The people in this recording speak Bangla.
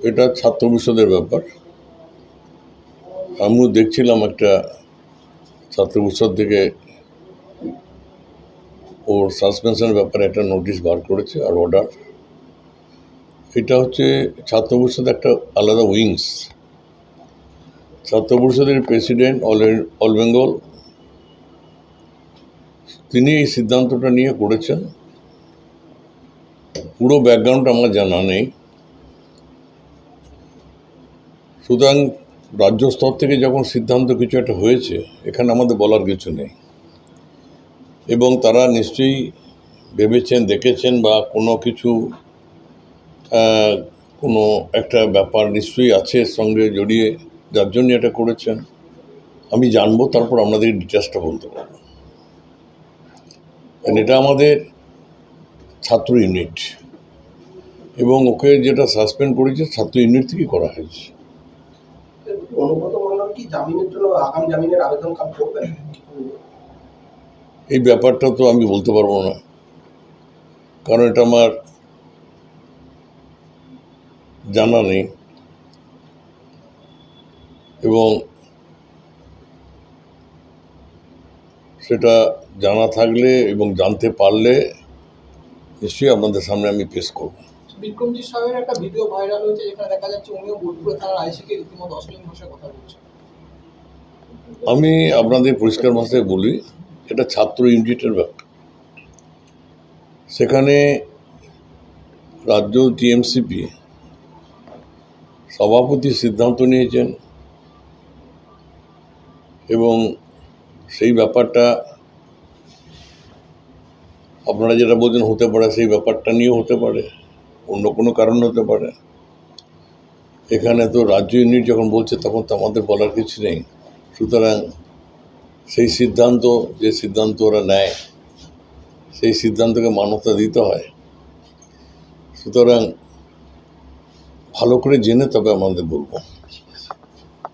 এটা ছাত্র পরিষদের ব্যাপার। আমিও দেখছিলাম একটা ছাত্র পরিষদ থেকে ওর সাসপেনশনের ব্যাপারে একটা নোটিশ বার করেছে আর অর্ডার। এটা হচ্ছে ছাত্র পরিষদের একটা আলাদা উইংস। ছাত্র পরিষদের প্রেসিডেন্ট অল বেঙ্গল তিনি এই সিদ্ধান্তটা নিয়ে করেছেন। পুরো ব্যাকগ্রাউন্ড আমার জানা নেই, সুতরাং রাজ্য স্তর থেকে যখন সিদ্ধান্ত কিছু একটা হয়েছে এখানে আমাদের বলার কিছু নেই, এবং তারা নিশ্চয়ই ভেবেছেন, দেখেছেন বা কোনো কিছু কোনো একটা ব্যাপার নিশ্চয়ই আছে এর সঙ্গে জড়িয়ে, যার জন্য এটা করেছেন। আমি জানবো, তারপর আপনাদের ডিটেলসটা বলতে পারবো। এটা আমাদের ছাত্র ইউনিট, এবং ওকে যেটা সাসপেন্ড করেছে ছাত্র ইউনিট থেকে করা হয়েছে। এই ব্যাপারটা তো আমি বলতে পারবো না, কারণ এটা আমার জানা নেই, এবং সেটা জানা থাকলে এবং জানতে পারলে নিশ্চয়ই আপনাদের সামনে আমি পেশ করব। বিক্রমজিৎ সাহেবের একটা ভিডিও ভাইরাল হয়েছে যেখানে দেখা যাচ্ছে উনিও বোলপুরে থানার আইসিকে রীতিমতো অশ্লীল ভাষায় কথা বলছেন। আমি আপনাদের পরিষ্কার ভাষায় বলি, এটা ছাত্র ইউনিটের ব্যাপার। সেখানে রাজ্য টিএমসিপি সভাপতি সিদ্ধান্ত নিয়েছেন, এবং সেই ব্যাপারটা আপনারা যেটা বলছেন হতে পারে, সেই ব্যাপারটা নিয়েও হতে পারে, অন্য কোনো কারণ হতে পারে। এখানে তো রাজ্য ইউনিট যখন বলছে তখন তো আমাদের বলার কিছু নেই। সুতরাং সেই সিদ্ধান্ত, যে সিদ্ধান্ত ওরা নেয় সেই সিদ্ধান্তকে মান্যতা দিতে হয়। সুতরাং ভালো করে জেনে তবে আমাদের বলবো।